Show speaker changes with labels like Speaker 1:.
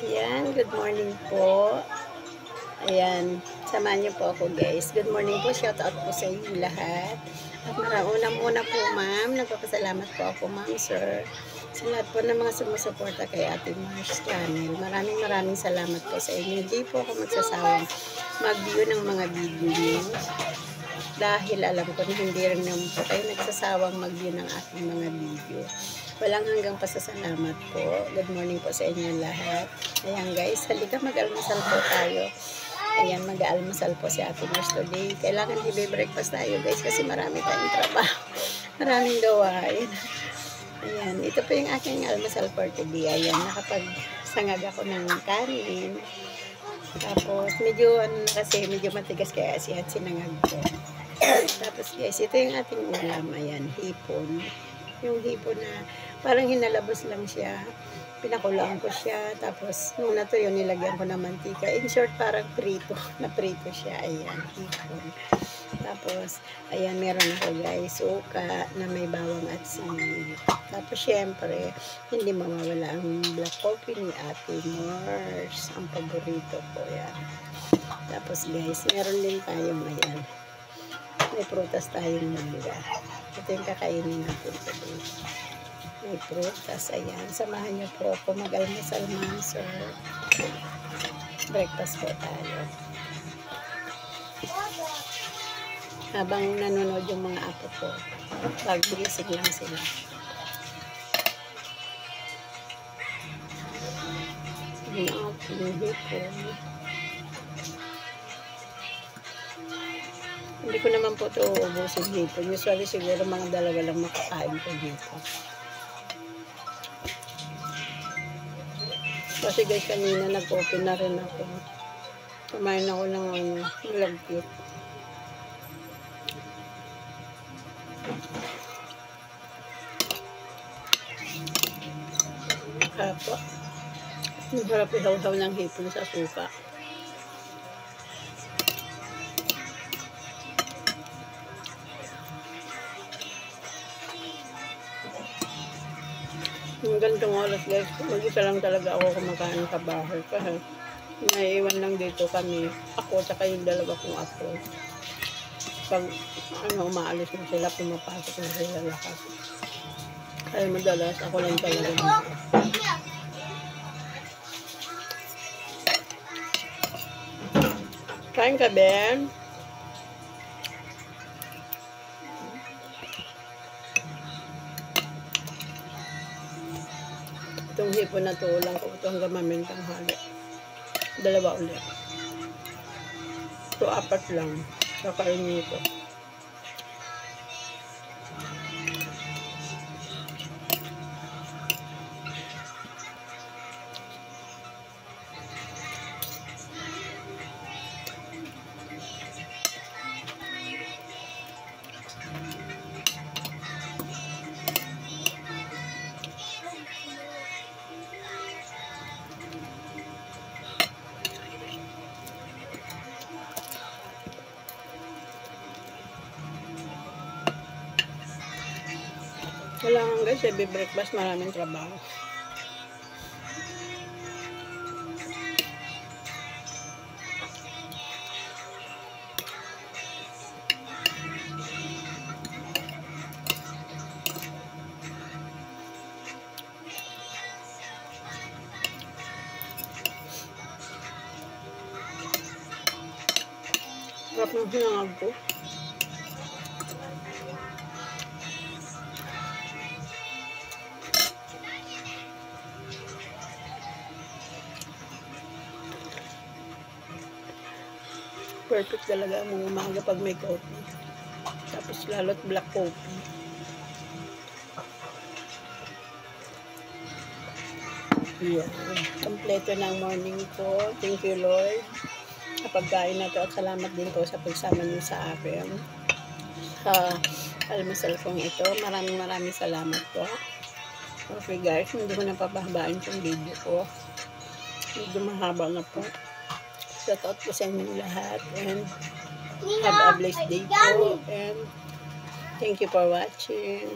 Speaker 1: Ayan, good morning po. Ayan, samahan niyo po ako guys. Good morning po, shout out po sa inyo lahat. At muna po ma'am, nagpapasalamat po ako ma'am, sir. Sa lahat po ng mga sumusuporta kay Ate Mars channel. Maraming salamat po sa inyo. Hindi po ako magsasawang mag-view ng mga video niyo. Dahil alam ko na hindi rin naman po kayo nagsasawang mag-view ng aking mga video. Walang hanggang pasasalamat po. Good morning po sa inyo lahat. Ayan guys, halika mag-almusal po tayo. Ayan, mag-almusal po si Ate Mars today. Kailangan i-breakfast tayo guys kasi marami tayong trabaho. Maraming gawain. Ayan, ito po yung aking almusal for today. Ayan, nakapagsangag ako ng kanin. Tapos, medyo matigas kaya sinangag ko. Tapos guys, ito yung ating ulam. Ayan, hipon. Yung hipon na parang hinalabos lang siya. Pinakulaan ko siya. Tapos, nung natuyo, nilagyan ko ng mantika. In short, parang prito. Naprito siya. Ayan, hipon. Tapos, ayan, meron ako guys, suka na may bawang at sili. Tapos, syempre, hindi mawawala ang black coffee ni Ate Mars. Ang paborito ko, yan. Tapos, guys, meron din tayong, ayan, may prutas tayong mangga. Ito yung kakainin natin today. May prutas, ayan. Samahan niyo po ako mag-almusal, ma'am, sir. Breakfast po tayo. Habang nanonood yung mga apo ko, pag-gising lang sila. Yung aking hipon. Hindi ko naman po ito ubusin hipon. Usually siguro mga dalawa lang makakain ko dito. Kasi guys, kanina nag-open na rin ako. Kumain ako ng lagkit. Apo. Ang harap ihaw-haw ng hipon sa suka. Yung ganitong oras guys, mag-isa lang talaga ako kumakain sa bahay. Kasi naiiwan lang dito kami. Ako, saka yung dalawa kong apo. Pag umaalis na sila, pumapasok na sila lakas. Kaya madalas ako lang talaga dito. Kain ka, Ben? Itong hipon na to, ulang ko ito hanggang mamintang hali. Dalawa ulit. Ito, 4 lang. Kakainin ko. Kailangan guys, every breakfast maraming trabaho. Sarap ng sinangag ko. Perfect talaga ang mga umaga pag may coffee. Tapos lalo't black coffee. Yan. Kompleto ng morning ko. Thank you Lord. Sa pagkain na to at salamat din po sa pagsama niyo sa akin. Sa almusal kong ito. Maraming salamat po. Okay guys, hindi ko na papahabain itong video ko. Medyo mahaba na po. Shout out po sa inyo lahat and have a blessed day po and thank you for watching.